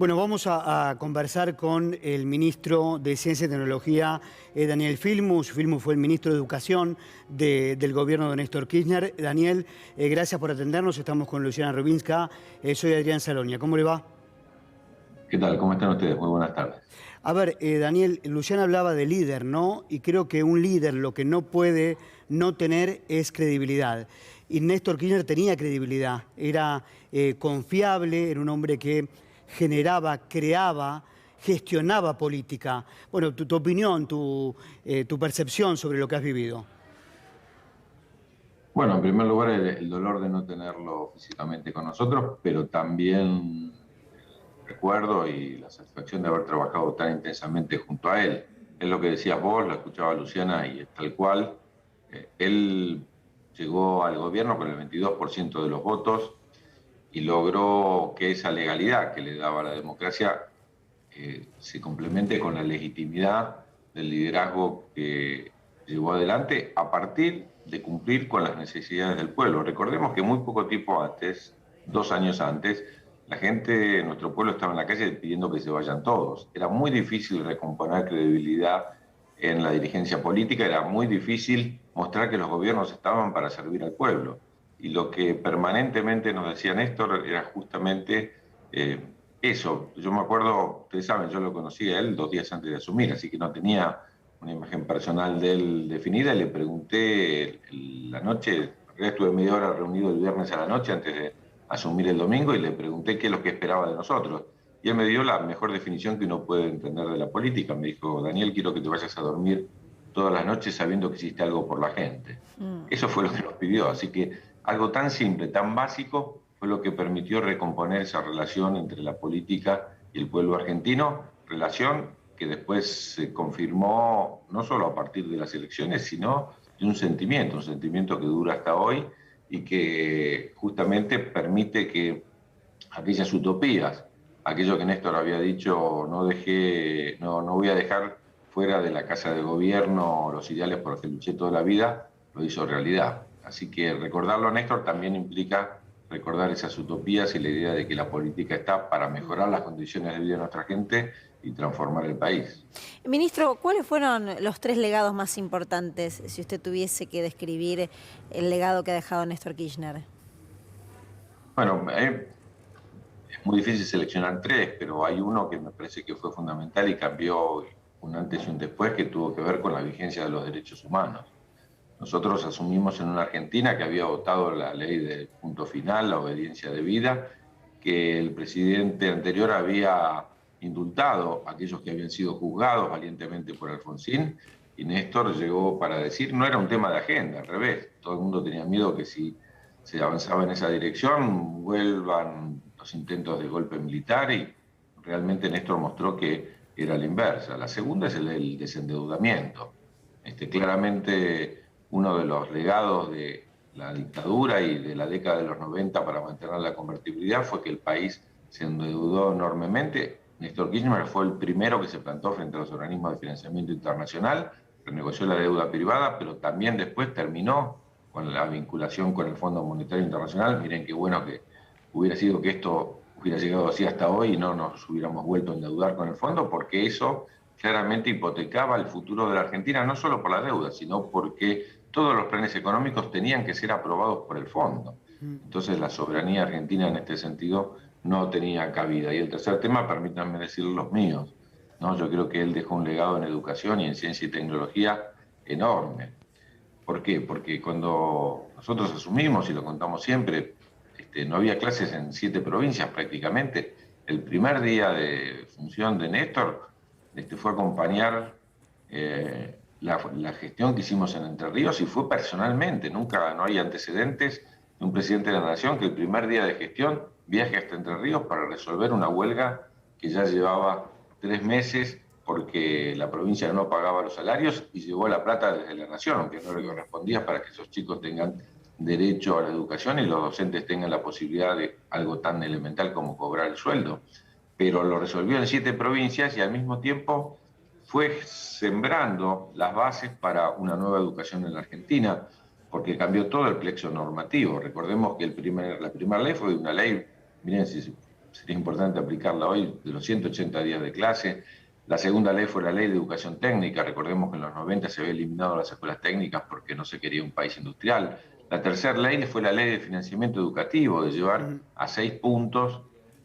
Bueno, vamos a conversar con el ministro de Ciencia y Tecnología, Daniel Filmus. Filmus fue el ministro de Educación del gobierno de Néstor Kirchner. Daniel, gracias por atendernos. Estamos con Luciana Rubinska. Soy Adrián Salonia. ¿Cómo le va? ¿Qué tal? ¿Cómo están ustedes? Muy buenas tardes. A ver, Daniel, Luciana hablaba de líder, ¿no? Y creo que un líder lo que no puede no tener es credibilidad. Y Néstor Kirchner tenía credibilidad. Era confiable, era un hombre que generaba, creaba, gestionaba política. Bueno, tu opinión, tu percepción sobre lo que has vivido. Bueno, en primer lugar, el dolor de no tenerlo físicamente con nosotros, pero también el recuerdo y la satisfacción de haber trabajado tan intensamente junto a él. Es lo que decías vos, lo escuchaba Luciana y es tal cual. Él llegó al gobierno con el 22% de los votos y logró que esa legalidad que le daba la democracia se complemente con la legitimidad del liderazgo que llevó adelante a partir de cumplir con las necesidades del pueblo. Recordemos que muy poco tiempo antes, 2 años antes, la gente, nuestro pueblo estaba en la calle pidiendo que se vayan todos. Era muy difícil recomponer credibilidad en la dirigencia política, era muy difícil mostrar que los gobiernos estaban para servir al pueblo. Y lo que permanentemente nos decía Néstor era justamente eso. Yo me acuerdo, ustedes saben, yo lo conocí a él 2 días antes de asumir, así que no tenía una imagen personal de él definida. Y le pregunté la noche, en realidad estuve media hora reunido el viernes a la noche antes de asumir el domingo, y le pregunté qué es lo que esperaba de nosotros. Y él me dio la mejor definición que uno puede entender de la política. Me dijo: Daniel, quiero que te vayas a dormir todas las noches sabiendo que hiciste algo por la gente. Eso fue lo que nos pidió. Así que algo tan simple, tan básico, fue lo que permitió recomponer esa relación entre la política y el pueblo argentino, relación que después se confirmó no solo a partir de las elecciones, sino de un sentimiento que dura hasta hoy y que justamente permite que aquellas utopías, aquello que Néstor había dicho: no voy a dejar fuera de la casa de gobierno los ideales por los que luché toda la vida, lo hizo realidad. Así que recordarlo a Néstor también implica recordar esas utopías y la idea de que la política está para mejorar las condiciones de vida de nuestra gente y transformar el país. Ministro, ¿cuáles fueron los 3 legados más importantes, si usted tuviese que describir el legado que ha dejado Néstor Kirchner? Bueno, es muy difícil seleccionar 3, pero hay uno que me parece que fue fundamental y cambió un antes y un después, que tuvo que ver con la vigencia de los derechos humanos. Nosotros asumimos en una Argentina que había votado la ley del punto final, la obediencia debida, que el presidente anterior había indultado a aquellos que habían sido juzgados valientemente por Alfonsín, y Néstor llegó para decir: no era un tema de agenda, al revés, todo el mundo tenía miedo que si se avanzaba en esa dirección vuelvan los intentos de golpe militar, y realmente Néstor mostró que era la inversa. La segunda es el desendeudamiento. Claramente uno de los legados de la dictadura y de la década de los 90 para mantener la convertibilidad fue que el país se endeudó enormemente. Néstor Kirchner fue el primero que se plantó frente a los organismos de financiamiento internacional, renegoció la deuda privada, pero también después terminó con la vinculación con el Fondo Monetario Internacional. Miren qué bueno que hubiera sido que esto hubiera llegado así hasta hoy y no nos hubiéramos vuelto a endeudar con el fondo, porque eso claramente hipotecaba el futuro de la Argentina, no solo por la deuda, sino porque todos los planes económicos tenían que ser aprobados por el fondo. Entonces la soberanía argentina en este sentido no tenía cabida. Y el tercer tema, permítanme decir los míos, ¿no? Yo creo que él dejó un legado en educación y en ciencia y tecnología enorme. ¿Por qué? Porque cuando nosotros asumimos, y lo contamos siempre, no había clases en 7 provincias prácticamente. El primer día de función de Néstor fue acompañar la gestión que hicimos en Entre Ríos, y fue personalmente. Nunca, no hay antecedentes de un presidente de la Nación que el primer día de gestión viaje hasta Entre Ríos para resolver una huelga que ya llevaba 3 meses porque la provincia no pagaba los salarios, y llevó la plata desde la Nación, aunque no le correspondía, para que esos chicos tengan derecho a la educación y los docentes tengan la posibilidad de algo tan elemental como cobrar el sueldo. Pero lo resolvió en 7 provincias y al mismo tiempo fue sembrando las bases para una nueva educación en la Argentina, porque cambió todo el plexo normativo. Recordemos que la primera ley fue una ley, miren, si sería importante aplicarla hoy, de los 180 días de clase. La segunda ley fue la ley de educación técnica. Recordemos que en los 90 se había eliminado las escuelas técnicas porque no se quería un país industrial. La tercera ley fue la ley de financiamiento educativo, de llevar a 6 puntos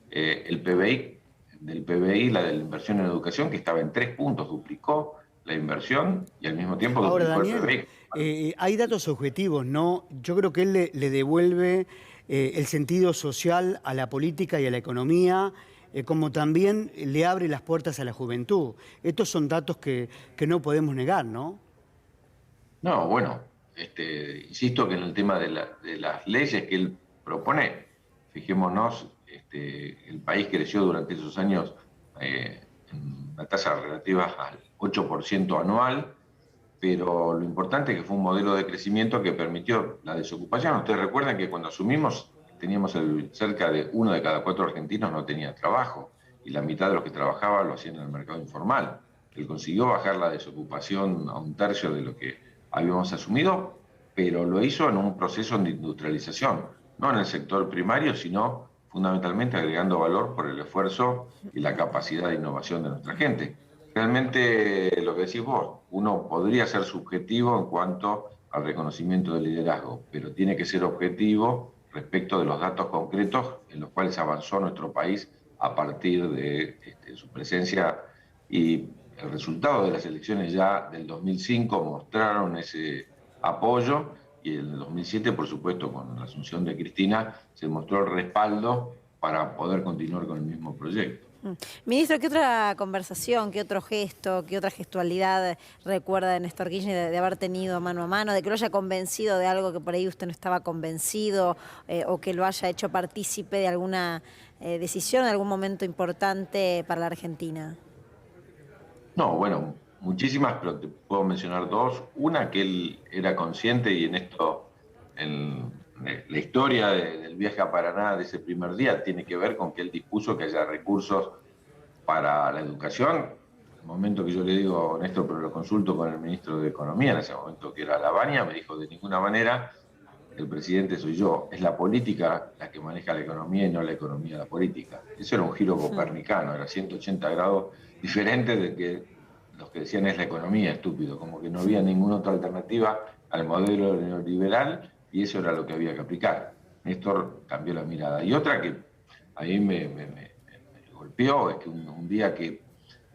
el PBI, del PBI, la de la inversión en educación, que estaba en 3 puntos, duplicó la inversión y al mismo tiempo Ahora, duplicó el Daniel, PBI. hay datos objetivos, ¿no? Yo creo que él le devuelve el sentido social a la política y a la economía, como también le abre las puertas a la juventud. Estos son datos que no podemos negar, ¿no? No, bueno, insisto que en el tema de las leyes que él propone, fijémonos, el país creció durante esos años en una tasa relativa al 8% anual, pero lo importante es que fue un modelo de crecimiento que permitió la desocupación. Ustedes recuerdan que cuando asumimos teníamos cerca de 1 de cada 4 argentinos no tenía trabajo, y la mitad de los que trabajaban lo hacían en el mercado informal. Él consiguió bajar la desocupación a 1/3 de lo que habíamos asumido, pero lo hizo en un proceso de industrialización, no en el sector primario, sino fundamentalmente agregando valor por el esfuerzo y la capacidad de innovación de nuestra gente. Realmente lo que decís vos, uno podría ser subjetivo en cuanto al reconocimiento del liderazgo, pero tiene que ser objetivo respecto de los datos concretos en los cuales avanzó nuestro país a partir de su presencia, y el resultado de las elecciones ya del 2005 mostraron ese apoyo, y en el 2007, por supuesto, con la asunción de Cristina, se mostró el respaldo para poder continuar con el mismo proyecto. Ministro, ¿qué otra conversación, qué otro gesto, qué otra gestualidad recuerda de Néstor Kirchner de haber tenido mano a mano, de que lo haya convencido de algo que por ahí usted no estaba convencido, o que lo haya hecho partícipe de alguna decisión, de algún momento importante para la Argentina? No, bueno, muchísimas, pero te puedo mencionar 2. Una, que él era consciente, y en esto, en la historia del viaje a Paraná de ese primer día, tiene que ver con que él dispuso que haya recursos para la educación. El momento que yo le digo, Néstor, pero lo consulto con el ministro de Economía, en ese momento que era Lavagna, me dijo: de ninguna manera, el presidente soy yo, es la política la que maneja la economía y no la economía la política. Eso era un giro copernicano, era 180 grados diferente de que los que decían es la economía, estúpido, como que no había ninguna otra alternativa al modelo neoliberal, y eso era lo que había que aplicar. Néstor cambió la mirada. Y otra que a mí me golpeó es que un día que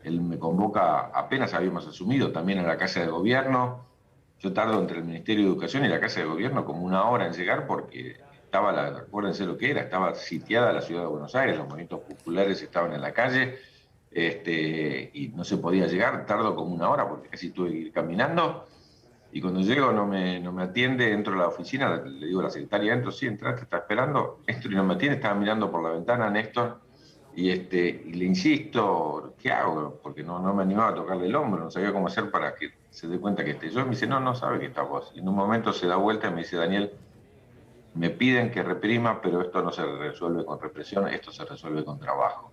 él me convoca, apenas habíamos asumido, también a la Casa de Gobierno. Yo tardo entre el Ministerio de Educación y la Casa de Gobierno como 1 hora en llegar, porque estaba, acuérdense lo que era, estaba sitiada la ciudad de Buenos Aires, los movimientos populares estaban en la calle, y no se podía llegar. Tardo como 1 hora porque casi tuve que ir caminando, y cuando llego no me atiende. Entro a la oficina, le digo a la secretaria: entro, sí, entraste, está esperando. Entro y no me atiende, estaba mirando por la ventana Néstor, y le insisto, ¿qué hago? Porque no me animaba a tocarle el hombro, no sabía cómo hacer para que se dé cuenta que esté yo. Me dice: no sabe que está vos. Y en un momento se da vuelta y me dice: Daniel, me piden que reprima, pero esto no se resuelve con represión, esto se resuelve con trabajo.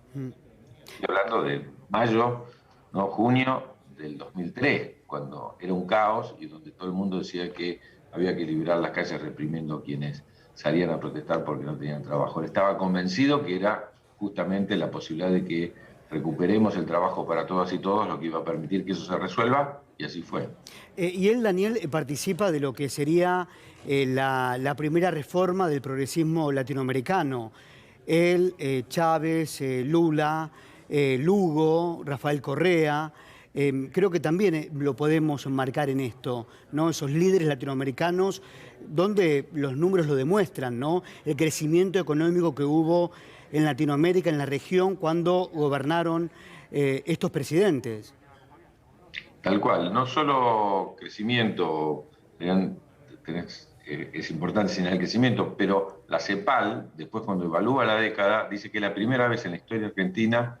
Estoy hablando de mayo, no junio del 2003, cuando era un caos y donde todo el mundo decía que había que liberar las calles reprimiendo a quienes salían a protestar porque no tenían trabajo. Él estaba convencido que era justamente la posibilidad de que recuperemos el trabajo para todas y todos lo que iba a permitir que eso se resuelva, y así fue. Y él, Daniel, participa de lo que sería la primera reforma del progresismo latinoamericano. Él, Chávez, Lula, Lugo, Rafael Correa. Creo que también lo podemos marcar en esto, ¿no? Esos líderes latinoamericanos, donde los números lo demuestran, ¿no? El crecimiento económico que hubo en Latinoamérica, en la región, cuando gobernaron estos presidentes. Tal cual, no solo crecimiento, es importante señalar el crecimiento, pero la CEPAL, después cuando evalúa la década, dice que es la primera vez en la historia argentina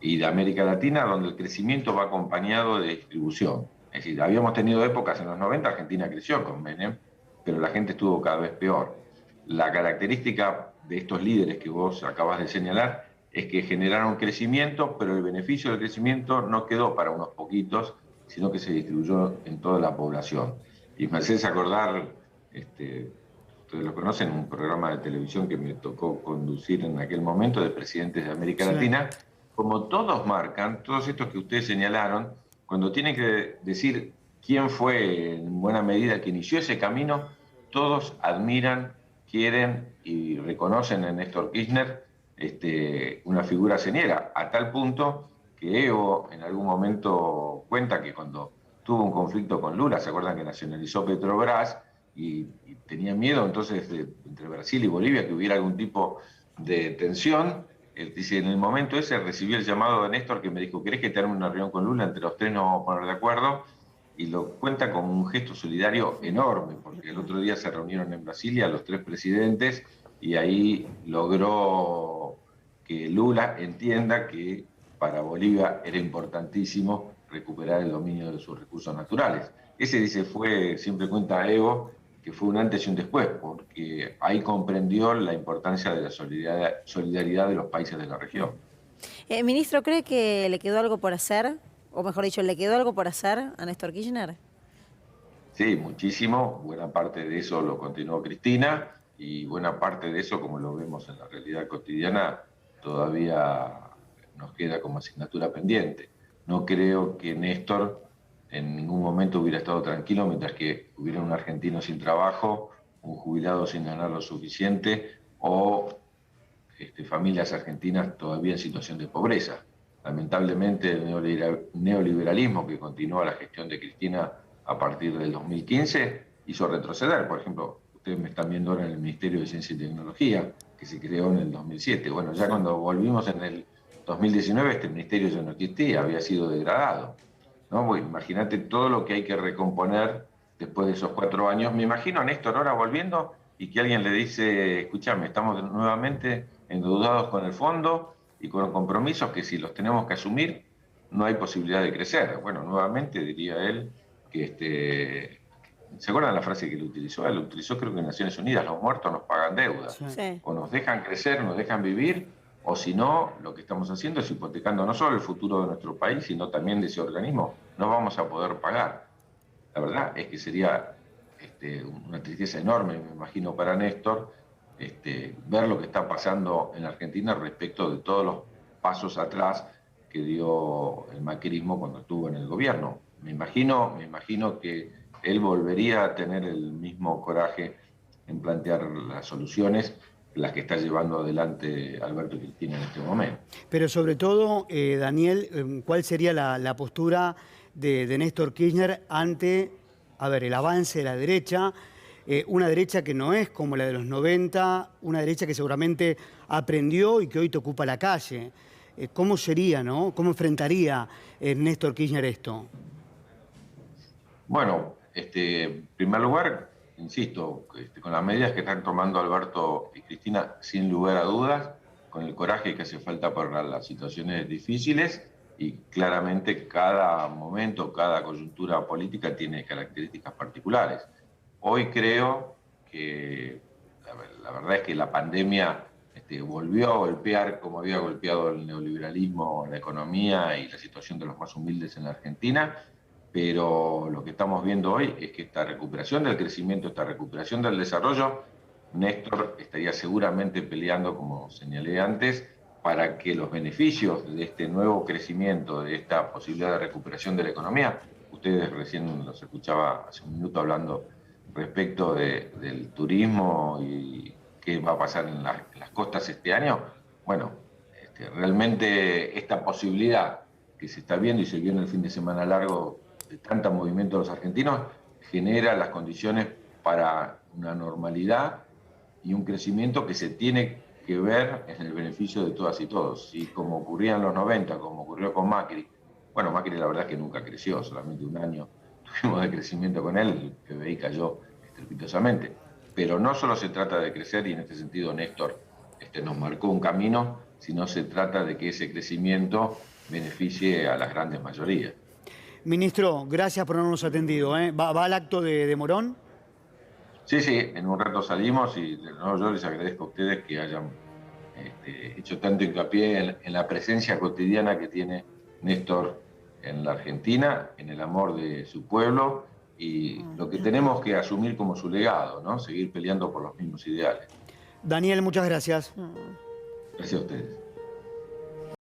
y de América Latina donde el crecimiento va acompañado de distribución. Es decir, habíamos tenido épocas en los 90, Argentina creció con Menem, pero la gente estuvo cada vez peor. La característica de estos líderes que vos acabas de señalar es que generaron crecimiento, pero el beneficio del crecimiento no quedó para unos poquitos, sino que se distribuyó en toda la población. Y me haces acordar, ustedes lo conocen, un programa de televisión que me tocó conducir en aquel momento de presidentes de América Sí. Latina, como todos marcan, todos estos que ustedes señalaron, cuando tienen que decir quién fue en buena medida el que inició ese camino, todos admiran, quieren y reconocen en Néstor Kirchner una figura señera, a tal punto que Evo en algún momento cuenta que cuando tuvo un conflicto con Lula, ¿se acuerdan que nacionalizó Petrobras? Y tenía miedo entonces entre Brasil y Bolivia que hubiera algún tipo de tensión. Él dice, en el momento ese recibí el llamado de Néstor que me dijo, ¿querés que te arme una reunión con Lula? Entre los tres nos vamos a poner de acuerdo. Y lo cuenta como un gesto solidario enorme, porque el otro día se reunieron en Brasilia los tres presidentes y ahí logró que Lula entienda que para Bolivia era importantísimo recuperar el dominio de sus recursos naturales. Ese, dice, fue, siempre cuenta Evo, que fue un antes y un después, porque ahí comprendió la importancia de la solidaridad de los países de la región. Ministro, ¿cree que le quedó algo por hacer? O mejor dicho, ¿le quedó algo por hacer a Néstor Kirchner? Sí, muchísimo. Buena parte de eso lo continuó Cristina y buena parte de eso, como lo vemos en la realidad cotidiana, todavía nos queda como asignatura pendiente. No creo que Néstor en ningún momento hubiera estado tranquilo mientras que hubiera un argentino sin trabajo, un jubilado sin ganar lo suficiente o familias argentinas todavía en situación de pobreza. Lamentablemente el neoliberalismo que continúa la gestión de Cristina a partir del 2015 hizo retroceder. Por ejemplo, ustedes me están viendo ahora en el Ministerio de Ciencia y Tecnología, que se creó en el 2007. Bueno, ya cuando volvimos en el 2019, este ministerio ya no existía, había sido degradado, ¿no? Bueno, imagínate todo lo que hay que recomponer después de esos 4 años. Me imagino a Néstor ahora volviendo y que alguien le dice, escúchame, estamos nuevamente endeudados con el fondo y con compromisos que si los tenemos que asumir no hay posibilidad de crecer. Bueno, nuevamente diría él que ¿se acuerdan la frase que él utilizó? Él utilizó creo que en Naciones Unidas, los muertos nos pagan deudas. Sí. O nos dejan crecer, nos dejan vivir, o si no, lo que estamos haciendo es hipotecando no solo el futuro de nuestro país, sino también de ese organismo. No vamos a poder pagar. La verdad es que sería una tristeza enorme, me imagino, para Néstor, ver lo que está pasando en la Argentina respecto de todos los pasos atrás que dio el macrismo cuando estuvo en el gobierno. Me imagino que él volvería a tener el mismo coraje en plantear las soluciones, las que está llevando adelante Alberto Cristina en este momento. Pero sobre todo, Daniel, ¿cuál sería la postura de Néstor Kirchner ante, el avance de la derecha? Una derecha que no es como la de los 90, una derecha que seguramente aprendió y que hoy te ocupa la calle. ¿Cómo sería, no? ¿Cómo enfrentaría Néstor Kirchner esto? Bueno, en primer lugar, insisto, con las medidas que están tomando Alberto y Cristina, sin lugar a dudas, con el coraje que hace falta para las situaciones difíciles y claramente cada momento, cada coyuntura política tiene características particulares. Hoy creo que la verdad es que la pandemia volvió a golpear como había golpeado el neoliberalismo, la economía y la situación de los más humildes en la Argentina, pero lo que estamos viendo hoy es que esta recuperación del crecimiento, esta recuperación del desarrollo, Néstor estaría seguramente peleando, como señalé antes, para que los beneficios de este nuevo crecimiento, de esta posibilidad de recuperación de la economía, ustedes recién los escuchaba hace un minuto hablando respecto del turismo y qué va a pasar en las costas este año, bueno, realmente esta posibilidad que se está viendo y se vio en el fin de semana largo de tanto movimiento de los argentinos, genera las condiciones para una normalidad y un crecimiento que se tiene que ver en el beneficio de todas y todos. Y como ocurría en los 90, como ocurrió con Macri, bueno, Macri la verdad es que nunca creció, solamente un año tuvimos de crecimiento con él, el PBI cayó estrepitosamente. Pero no solo se trata de crecer, y en este sentido Néstor nos marcó un camino, sino se trata de que ese crecimiento beneficie a las grandes mayorías. Ministro, gracias por habernos atendido. ¿Va al acto de Morón? Sí, en un rato salimos y no, yo les agradezco a ustedes que hayan hecho tanto hincapié en la presencia cotidiana que tiene Néstor en la Argentina, en el amor de su pueblo y lo que tenemos que asumir como su legado, ¿no? Seguir peleando por los mismos ideales. Daniel, muchas gracias. Gracias a ustedes.